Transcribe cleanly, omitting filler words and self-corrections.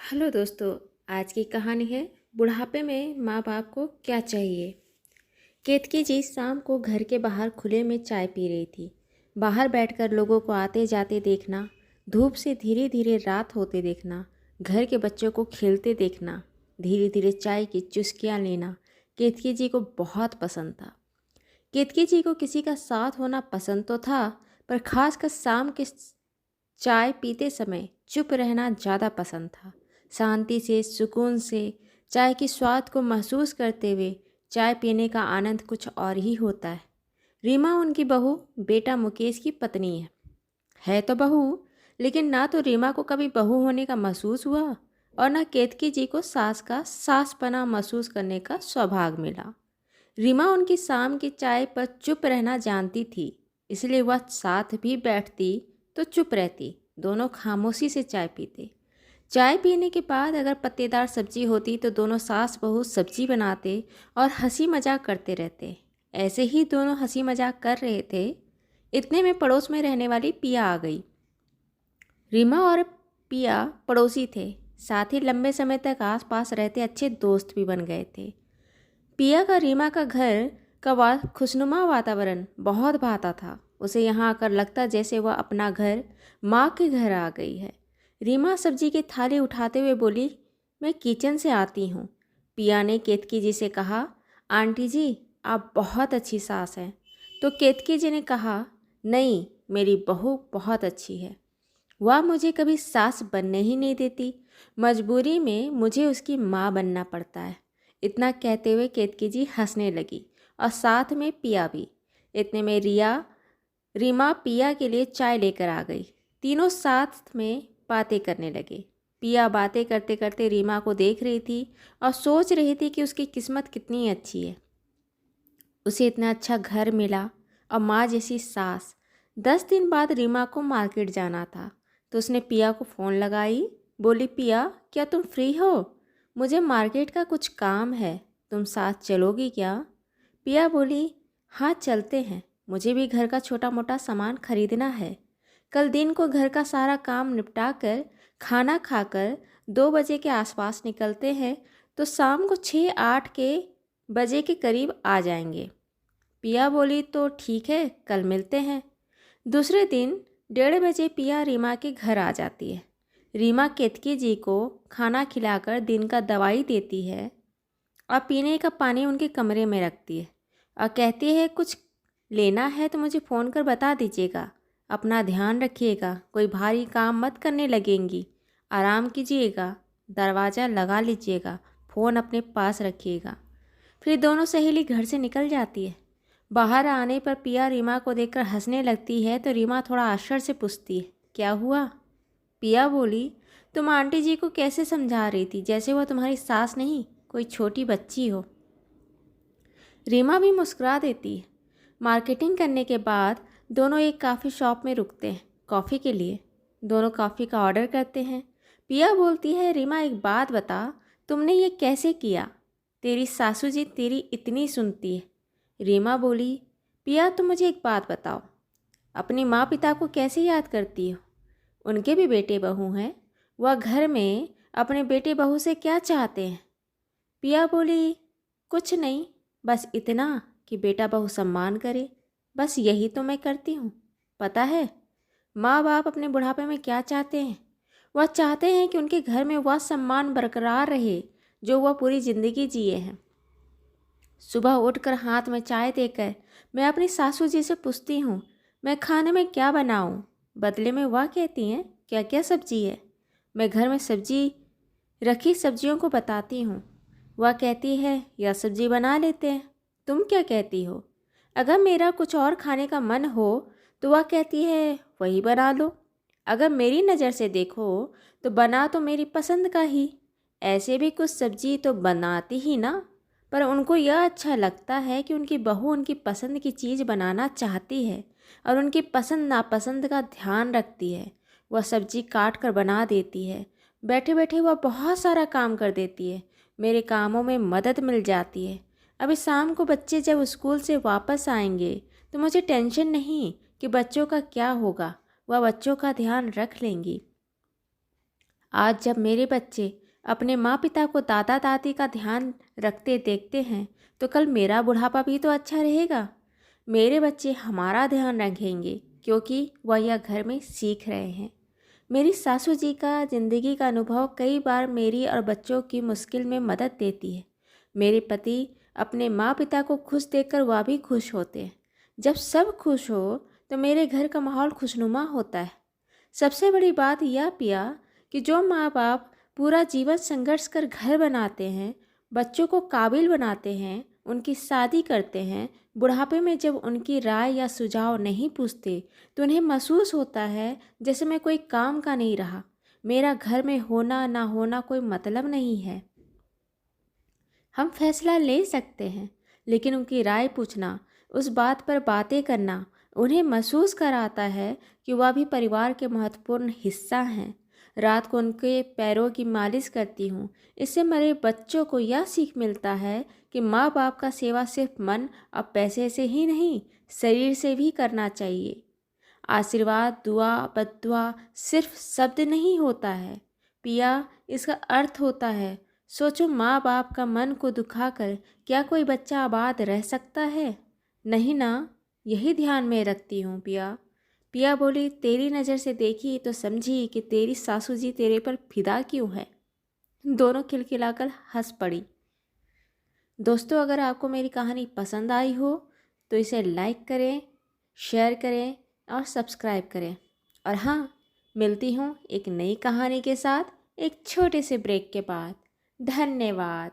Hello दोस्तों। आज की कहानी है बुढ़ापे में माँ बाप को क्या चाहिए। केतकी जी शाम को घर के बाहर खुले में चाय पी रही थी। बाहर बैठकर लोगों को आते जाते देखना, धूप से धीरे धीरे रात होते देखना, घर के बच्चों को खेलते देखना, धीरे धीरे चाय की चुस्कियाँ लेना केतकी जी को बहुत पसंद था। केतकी जी को किसी का साथ होना पसंद तो था, पर खासकर शाम के चाय पीते समय चुप रहना ज़्यादा पसंद था। शांति से, सुकून से चाय के स्वाद को महसूस करते हुए चाय पीने का आनंद कुछ और ही होता है। रीमा उनकी बहू बेटा मुकेश की पत्नी है तो बहू, लेकिन ना तो रीमा को कभी बहू होने का महसूस हुआ और ना केतकी जी को सास का सासपना महसूस करने का सौभाग्य मिला। रीमा उनकी शाम की चाय पर चुप रहना जानती थी, इसलिए वह साथ भी बैठती तो चुप रहती। दोनों खामोशी से चाय पीते। चाय पीने के बाद अगर पत्तेदार सब्जी होती तो दोनों सास बहू सब्जी बनाते और हंसी मजाक करते रहते। ऐसे ही दोनों हंसी मजाक कर रहे थे, इतने में पड़ोस में रहने वाली पिया आ गई। रीमा और पिया पड़ोसी थे, साथ ही लंबे समय तक आस पास रहते अच्छे दोस्त भी बन गए थे। पिया का रीमा का घर का खुशनुमा वातावरण बहुत भाता था। उसे यहाँ आकर लगता जैसे वह अपना घर माँ के घर आ गई है। रीमा सब्जी की थाली उठाते हुए बोली, मैं किचन से आती हूँ। पिया ने केतकी जी से कहा, आंटी जी आप बहुत अच्छी सास हैं। तो केतकी जी ने कहा, नहीं, मेरी बहू बहुत अच्छी है। वह मुझे कभी सास बनने ही नहीं देती। मजबूरी में मुझे उसकी माँ बनना पड़ता है। इतना कहते हुए केतकी जी हंसने लगी और साथ में पिया भी। इतने में रीमा पिया के लिए चाय लेकर आ गई। तीनों साथ में बातें करने लगे। पिया बातें करते करते रीमा को देख रही थी और सोच रही थी कि उसकी किस्मत कितनी अच्छी है। उसे इतना अच्छा घर मिला और माँ जैसी सास। 10 दिन बाद रीमा को मार्केट जाना था तो उसने पिया को फ़ोन लगाई। बोली, पिया क्या तुम फ्री हो? मुझे मार्केट का कुछ काम है, तुम साथ चलोगी क्या? पिया बोली, हाँ चलते हैं, मुझे भी घर का छोटा मोटा सामान खरीदना है। कल दिन को घर का सारा काम निपटा कर खाना खाकर 2 बजे के आसपास निकलते हैं तो शाम को 6-8 के बजे के करीब आ जाएंगे। पिया बोली, तो ठीक है, कल मिलते हैं। दूसरे दिन 1:30 बजे पिया रीमा के घर आ जाती है। रीमा केतकी जी को खाना खिलाकर दिन का दवाई देती है और पीने का पानी उनके कमरे में रखती है और कहती है, कुछ लेना है तो मुझे फ़ोन कर बता दीजिएगा। अपना ध्यान रखिएगा, कोई भारी काम मत करने लगेंगी। आराम कीजिएगा, दरवाज़ा लगा लीजिएगा, फ़ोन अपने पास रखिएगा। फिर दोनों सहेली घर से निकल जाती है। बाहर आने पर पिया रीमा को देखकर हंसने लगती है तो रीमा थोड़ा आश्चर्य से पूछती है, क्या हुआ? पिया बोली, तुम आंटी जी को कैसे समझा रही थी जैसे वह तुम्हारी सास नहीं, कोई छोटी बच्ची हो। रीमा भी मुस्कुरा देती है। मार्केटिंग करने के बाद दोनों एक कॉफ़ी शॉप में रुकते हैं कॉफ़ी के लिए। दोनों कॉफ़ी का ऑर्डर करते हैं। पिया बोलती है, रीमा एक बात बता, तुमने ये कैसे किया? तेरी सासू जी तेरी इतनी सुनती है। रीमा बोली, पिया तुम मुझे एक बात बताओ, अपनी माँ पिता को कैसे याद करती हो? उनके भी बेटे बहू हैं, वह घर में अपने बेटे बहू से क्या चाहते हैं? पिया बोली, कुछ नहीं, बस इतना कि बेटा बहू सम्मान करे, बस यही तो मैं करती हूँ। पता है माँ बाप अपने बुढ़ापे में क्या चाहते हैं? वह चाहते हैं कि उनके घर में वह सम्मान बरकरार रहे जो वह पूरी ज़िंदगी जिए हैं। सुबह उठकर हाथ में चाय देकर मैं अपनी सासू जी से पूछती हूँ, मैं खाने में क्या बनाऊँ? बदले में वह कहती हैं, क्या क्या सब्जी है? मैं घर में सब्जी रखी सब्जियों को बताती हूँ। वह कहती है, यह सब्जी बना लेते हैं। तुम क्या कहती हो? अगर मेरा कुछ और खाने का मन हो तो वह कहती है, वही बना लो। अगर मेरी नज़र से देखो तो बना तो मेरी पसंद का ही। ऐसे भी कुछ सब्जी तो बनाती ही ना, पर उनको यह अच्छा लगता है कि उनकी बहू उनकी पसंद की चीज़ बनाना चाहती है और उनकी पसंद नापसंद का ध्यान रखती है। वह सब्जी काट कर बना देती है। बैठे बैठे वह बहुत सारा काम कर देती है। मेरे कामों में मदद मिल जाती है। अभी शाम को बच्चे जब स्कूल से वापस आएंगे तो मुझे टेंशन नहीं कि बच्चों का क्या होगा, वह बच्चों का ध्यान रख लेंगी। आज जब मेरे बच्चे अपने माँ पिता को दादा दादी का ध्यान रखते देखते हैं तो कल मेरा बुढ़ापा भी तो अच्छा रहेगा। मेरे बच्चे हमारा ध्यान रखेंगे क्योंकि वह यह घर में सीख रहे हैं। मेरी सासू जी का ज़िंदगी का अनुभव कई बार मेरी और बच्चों की मुश्किल में मदद देती है। मेरे पति अपने माँ पिता को खुश देखकर वह भी खुश होते हैं। जब सब खुश हो तो मेरे घर का माहौल खुशनुमा होता है। सबसे बड़ी बात यह पिया कि जो माँ बाप पूरा जीवन संघर्ष कर घर बनाते हैं, बच्चों को काबिल बनाते हैं, उनकी शादी करते हैं, बुढ़ापे में जब उनकी राय या सुझाव नहीं पूछते तो उन्हें महसूस होता है जैसे मैं कोई काम का नहीं रहा। मेरा घर में होना ना होना कोई मतलब नहीं है। हम फैसला ले सकते हैं, लेकिन उनकी राय पूछना, उस बात पर बातें करना उन्हें महसूस कराता है कि वह भी परिवार के महत्वपूर्ण हिस्सा हैं। रात को उनके पैरों की मालिश करती हूँ। इससे मेरे बच्चों को यह सीख मिलता है कि माँ बाप का सेवा सिर्फ मन और पैसे से ही नहीं, शरीर से भी करना चाहिए। आशीर्वाद, दुआ, बद्दुआ सिर्फ शब्द नहीं होता है पिया, इसका अर्थ होता है। सोचो, माँ बाप का मन को दुखाकर क्या कोई बच्चा आबाद रह सकता है? नहीं ना। यही ध्यान में रखती हूँ पिया। पिया बोली, तेरी नज़र से देखी तो समझी कि तेरी सासू जी तेरे पर फिदा क्यों है। दोनों खिलखिलाकर हंस पड़ी। दोस्तों, अगर आपको मेरी कहानी पसंद आई हो तो इसे लाइक करें, शेयर करें और सब्सक्राइब करें। और हाँ, मिलती हूँ एक नई कहानी के साथ एक छोटे से ब्रेक के बाद। धन्यवाद।